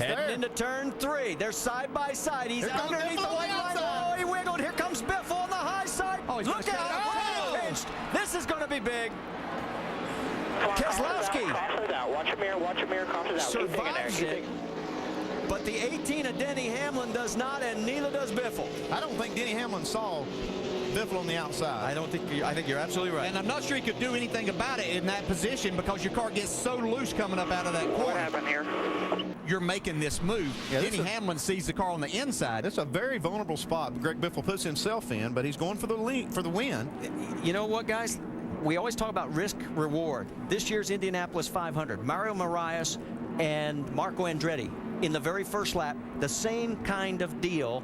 Heading into turn 3. They're side by side. He's underneath the white line. Oh, he wiggled. Here comes Biffle on the high side. Oh, look out. Oh. Pinched. This is going to be big. Keselowski Watch your mirror, crosses out. survives it. But the 18 of Denny Hamlin does not, and neither does Biffle. I don't think Denny Hamlin saw Biffle on the outside. I think you're absolutely right. And I'm not sure he could do anything about it in that position because your car gets so loose coming up out of that corner. What happened here? You're making this move. Yeah, Denny Hamlin sees the car on the inside. It's a very vulnerable spot Greg Biffle puts himself in, but he's going for the win. You know what, guys? We always talk about risk reward. This year's Indianapolis 500, Mario Marias and Marco Andretti in the very first lap, the same kind of deal,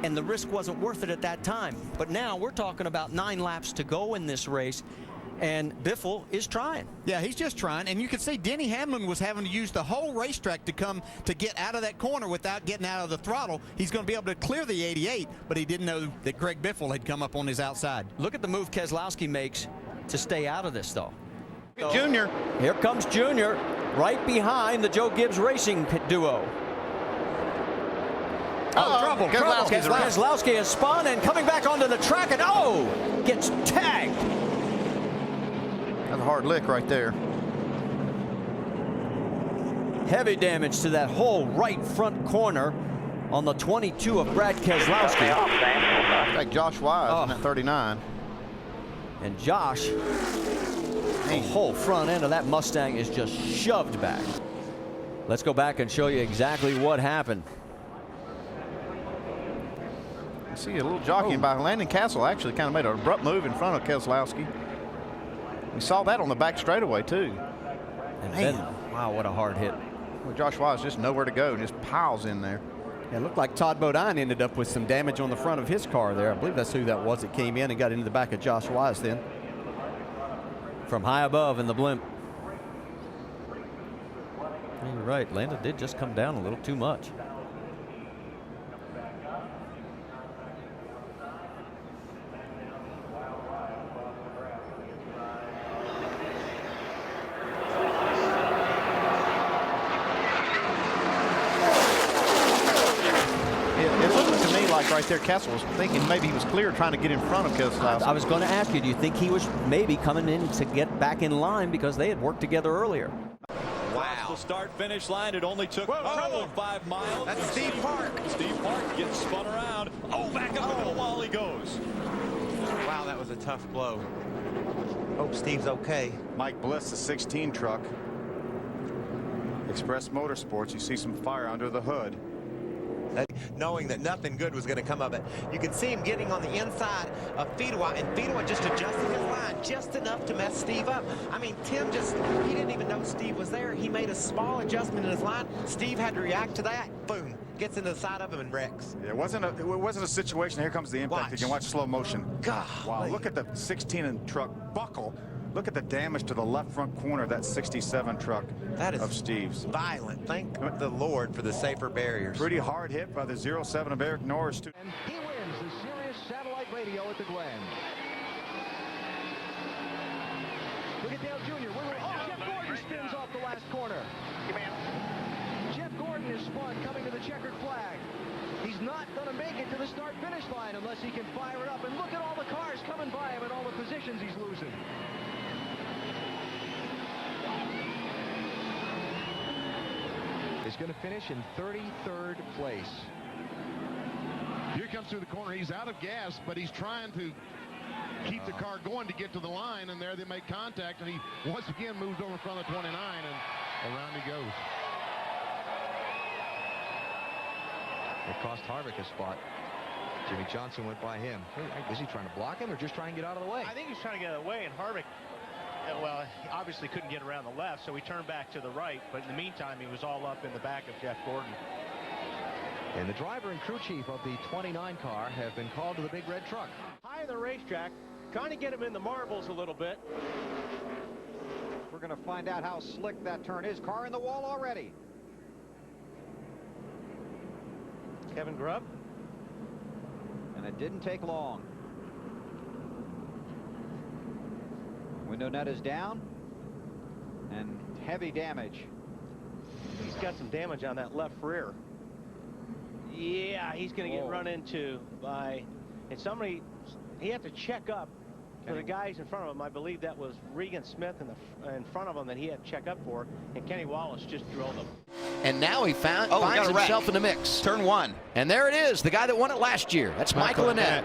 and the risk wasn't worth it at that time. But now we're talking about 9 laps to go in this race, and Biffle is trying. Yeah, he's just trying, and you can see Denny Hamlin was having to use the whole racetrack to come to get out of that corner without getting out of the throttle. He's going to be able to clear the 88, but he didn't know that Greg Biffle had come up on his outside. Look at the move Keselowski makes to stay out of this, though. Junior. Here comes Junior, right behind the Joe Gibbs Racing duo. Trouble. Keselowski has spun and coming back onto the track, and gets tagged. That's a hard lick right there. Heavy damage to that whole right front corner on the 22 of Brad Keselowski. Like Josh Wise in that 39. And Josh, the whole front end of that Mustang is just shoved back. Let's go back and show you exactly what happened. I see a little jockeying by Landon Castle. Actually kind of made an abrupt move in front of Keselowski. We saw that on the back straightaway too. And then, wow, what a hard hit. Well, Josh Wise just nowhere to go, just piles in there. It looked like Todd Bodine ended up with some damage on the front of his car there. I believe that's who that was that came in and got into the back of Josh Wise then. From high above in the blimp. You're right, Landon did just come down a little too much. Right there, Castle was thinking maybe he was clear, trying to get in front of Keselowski. I was going to ask you, do you think he was maybe coming in to get back in line because they had worked together earlier? Wow. The start-finish line, it only took 5 miles. That's Steve Park. Steve Park gets spun around. Back up into the wall he goes. Wow, that was a tough blow. Hope Steve's okay. Mike Bliss, the 16 truck. Express Motorsports, you see some fire under the hood. Knowing that nothing good was going to come of it. You can see him getting on the inside of Fedewa, and Fedewa just adjusting his line just enough to mess Steve up. I mean, Tim he didn't even know Steve was there. He made a small adjustment in his line. Steve had to react to that. Boom. Gets into the side of him and wrecks. Yeah, it wasn't a situation. Here comes the impact. You can watch slow motion. God. Wow, look at the 16 truck buckle. Look at the damage to the left front corner of that 67 truck of Steve's. Violent. Thank the Lord for the safer barriers. Pretty hard hit by the 07 of Eric Norris. And he wins the Sirius satellite radio at the Glen. Look at Dale Jr. Jeff Gordon spins off the last corner. Jeff Gordon is spun coming to the checkered flag. He's not going to make it to the start-finish line unless he can fire it up. And look at all the cars coming by him and all the positions he's losing. Is going to finish in 33rd place. Here comes through the corner. He's out of gas, but he's trying to keep the car going to get to the line, and there they make contact, and he once again moves over in front of 29, and around he goes. It cost Harvick a spot. Jimmy Johnson went by him. Was he trying to block him or just trying to get out of the way? I think he's trying to get out of the way, and Harvick, well, he obviously couldn't get around the left, so he turned back to the right. But in the meantime, he was all up in the back of Jeff Gordon. And the driver and crew chief of the 29 car have been called to the big red truck. High in the racetrack, trying to get him in the marbles a little bit. We're going to find out how slick that turn is. Car in the wall already. Kevin Grubb. And it didn't take long. Window net is down and heavy damage. got some damage on that left rear. Yeah, he's going to get run into by, and somebody, he had to check up for the guys in front of him. I believe that was Regan Smith in front of him that he had to check up for, and Kenny Wallace just drilled him. And now he finds himself in the mix. Turn one. And there it is, the guy that won it last year. That's Michael Annett.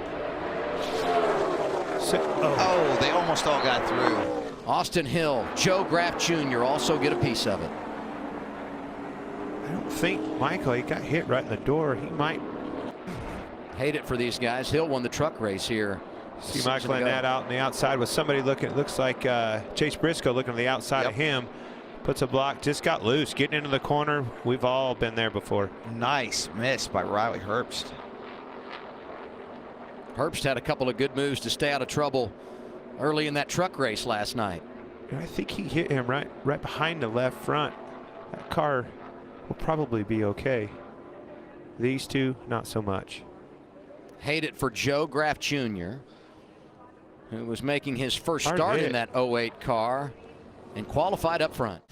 Oh, they almost all got through. Austin Hill, Joe Graff Jr. also get a piece of it. I don't think Michael, he got hit right in the door. He might hate it for these guys. Hill won the truck race here. See Michael Annett out on the outside with somebody looking. It looks like Chase Briscoe looking on the outside of him. Puts a block, just got loose, getting into the corner. We've all been there before. Nice miss by Riley Herbst. Herbst had a couple of good moves to stay out of trouble early in that truck race last night. I think he hit him right behind the left front. That car will probably be okay. These two, not so much. Hate it for Joe Graff Jr., who was making his first start in that 08 car and qualified up front.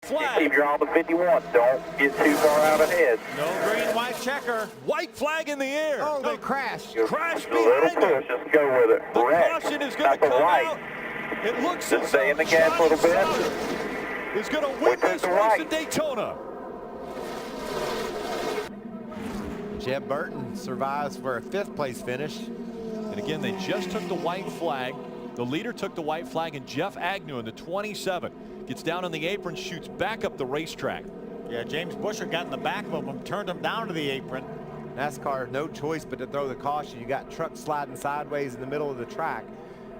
Flag. Keep your eye on the 51. Don't get too far out ahead. No green, white checker. White flag in the air. Oh, they crashed. Crash behind them. Just go with it. The caution is going to come out. It looks as stay in the gas a little bit. Is going to win this race at Daytona. Jeb Burton survives for a 5th place finish. And again, they just took the white flag. The leader took the white flag, and Jeff Agnew in the 27 gets down on the apron, shoots back up the racetrack. Yeah, James Busher got in the back of him, turned him down to the apron. NASCAR, no choice but to throw the caution. You got trucks sliding sideways in the middle of the track.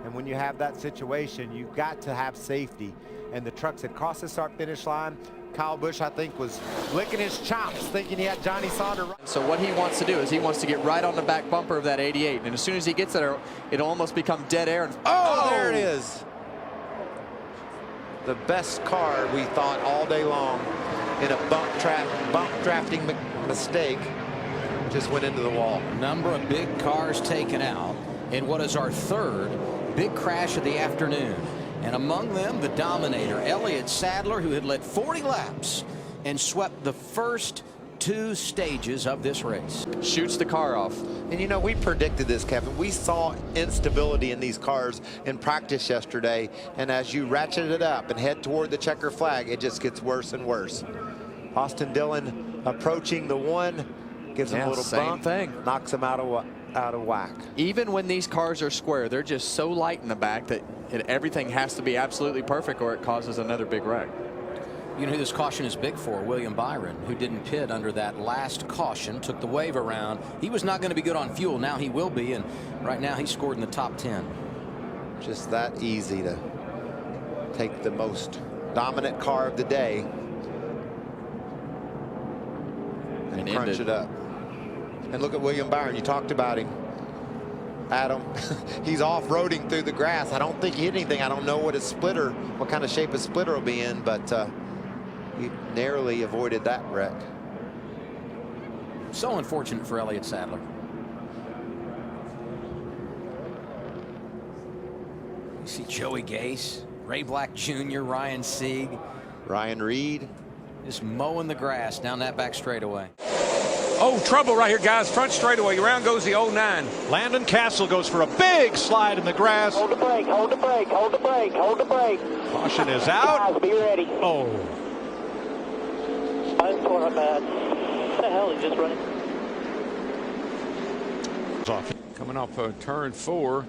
And when you have that situation, you've got to have safety. And the trucks had crossed the start-finish line. Kyle Busch, I think, was licking his chops, thinking he had Johnny Sauter. So what he wants to do is he wants to get right on the back bumper of that 88. And as soon as he gets there, it'll almost become dead air. And oh, there it is. The best car, we thought, all day long in a bump drafting mistake. Just went into the wall. Number of big cars taken out in what is our 3rd big crash of the afternoon. And among them, the Dominator, Elliott Sadler, who had led 40 laps and swept the first 2 stages of this race. Shoots the car off. And you know, we predicted this, Kevin. We saw instability in these cars in practice yesterday. And as you ratchet it up and head toward the checker flag, it just gets worse and worse. Austin Dillon approaching the 1, gives him a little bump, knocks him out of whack. Even when these cars are square, they're just so light in the back that everything has to be absolutely perfect or it causes another big wreck. You know who this caution is big for? William Byron, who didn't pit under that last caution, took the wave around. He was not going to be good on fuel. Now he will be, and right now he scored in the top 10. Just that easy to take the most dominant car of the day and crunch it up. And look at William Byron. You talked about him, Adam. He's off-roading through the grass. I don't think he hit anything. I don't know what his splitter, what kind of shape his splitter will be in, but he narrowly avoided that wreck. So unfortunate for Elliott Sadler. You see Joey Gase, Ray Black Jr., Ryan Sieg, Ryan Reed, just mowing the grass down that back straightaway. Oh, trouble right here, guys. Front straightaway. Around goes the 09. Landon Castle goes for a big slide in the grass. Hold the brake, hold the brake, hold the brake, hold the brake. Caution is out. Guys, be ready. Oh. Spine's torn up bad. What the hell? He's just running. Coming off turn 4.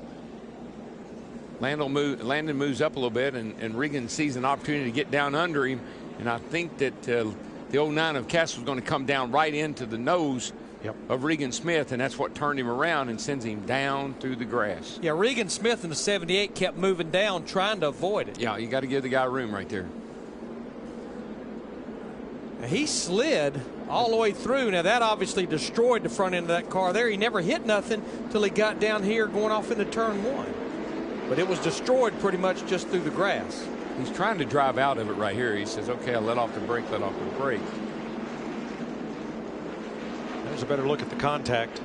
Landon moves up a little bit, and Regan sees an opportunity to get down under him. And I think that the 09 of Castle is going to come down right into the nose of Regan Smith, and that's what turned him around and sends him down through the grass. Yeah, Regan Smith in the 78 kept moving down, trying to avoid it. Yeah, you got to give the guy room right there. He slid all the way through. Now, that obviously destroyed the front end of that car there. He never hit nothing till he got down here going off into turn 1. But it was destroyed pretty much just through the grass. He's trying to drive out of it right here. He says, okay, I'll let off the brake, let off the brake. There's a better look at the contact.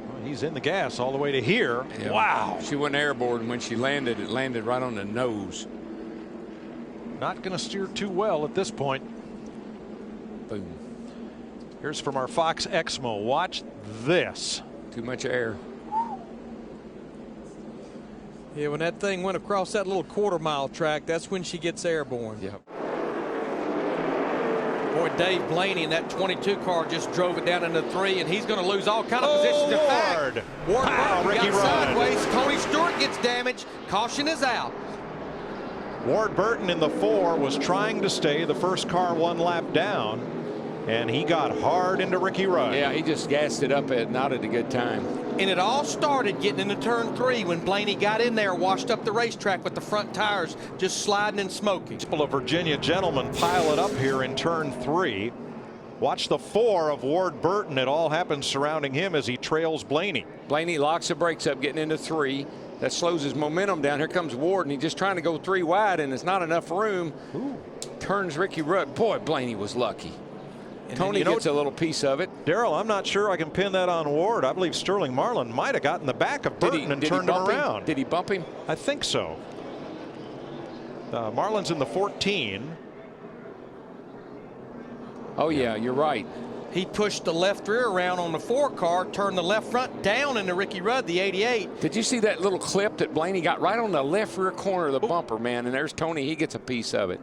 Well, he's in the gas all the way to here. Yeah. Wow. She went airborne when she landed. It landed right on the nose. not going to steer too well at this point. Boom. Here's from our Fox Exmo. Watch this. Too much air. Yeah, when that thing went across that little quarter-mile track, that's when she gets airborne. Yep. Boy, Dave Blaney in that 22 car just drove it down into 3, and he's going to lose all kind of positions. In fact, Ward Burton got sideways. Tony Stewart gets damaged. Caution is out. Ward Burton in the 4 was trying to stay the first car 1 lap down, and he got hard into Ricky Rudd. Yeah, he just gassed it up at not at a good time. And it all started getting into turn 3 when Blaney got in there, washed up the racetrack with the front tires just sliding and smoking. A couple of Virginia gentlemen pile it up here in turn 3. Watch the 4 of Ward Burton. It all happens surrounding him as he trails Blaney. Blaney locks the brakes up getting into 3. That slows his momentum down. Here comes Ward, and he's just trying to go 3 wide, and there's not enough room. Ooh. Turns Ricky Rudd. Boy, Blaney was lucky. And Tony gets a little piece of it. Darrell, I'm not sure I can pin that on Ward. I believe Sterling Marlin might have gotten the back of Burton and turned him around. Did he bump him? I think so. Marlin's in the 14. Oh, yeah, you're right. He pushed the left rear around on the 4 car, turned the left front down into Ricky Rudd, the 88. Did you see that little clip that Blaney got right on the left rear corner of the bumper, man? And there's Tony. He gets a piece of it.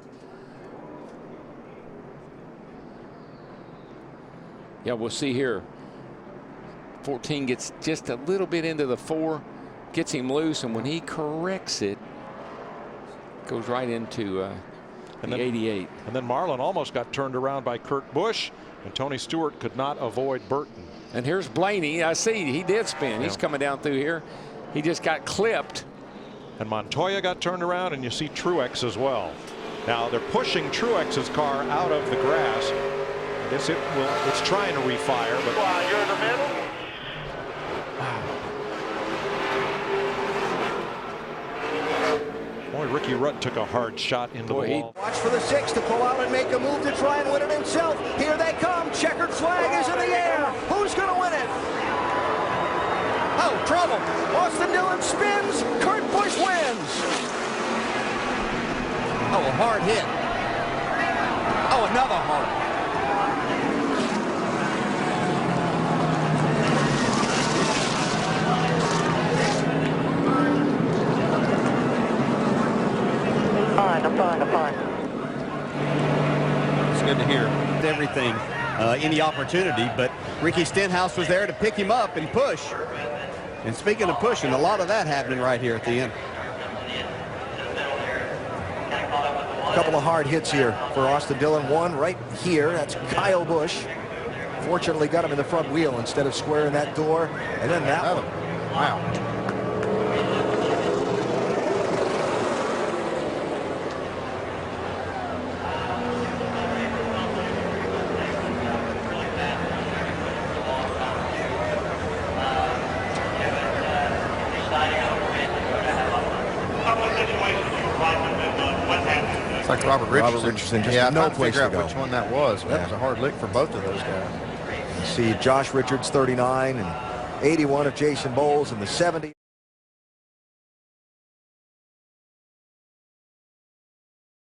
Yeah, we'll see here. 14 gets just a little bit into the 4, gets him loose, and when he corrects it, goes right into the 88. And then Marlin almost got turned around by Kurt Busch, and Tony Stewart could not avoid Burton. And here's Blaney. I see he did spin. He's coming down through here. He just got clipped. And Montoya got turned around, and you see Truex as well. Now they're pushing Truex's car out of the grass. I guess it's trying to refire, but you're in the middle. Boy, Ricky Rudd took a hard shot into the wall. Watch for the 6 to pull out and make a move to try and win it himself. Here they come. Checkered flag is in the air. Who's going to win it? Oh, trouble. Austin Dillon spins. Kurt Busch wins. Oh, a hard hit. Oh, another hard. I'm fine. It's good to hear. Everything, any opportunity, but Ricky Stenhouse was there to pick him up and push. And speaking of pushing, a lot of that happening right here at the end. A couple of hard hits here for Austin Dillon. One right here. That's Kyle Busch. Fortunately got him in the front wheel instead of squaring that door. And then that one. Wow. Like Robert Richardson just yeah, no place to figure out which one that was. That was a hard lick for both of those guys. You see Josh Richards 39 and 81 of Jason Bowles in the 70.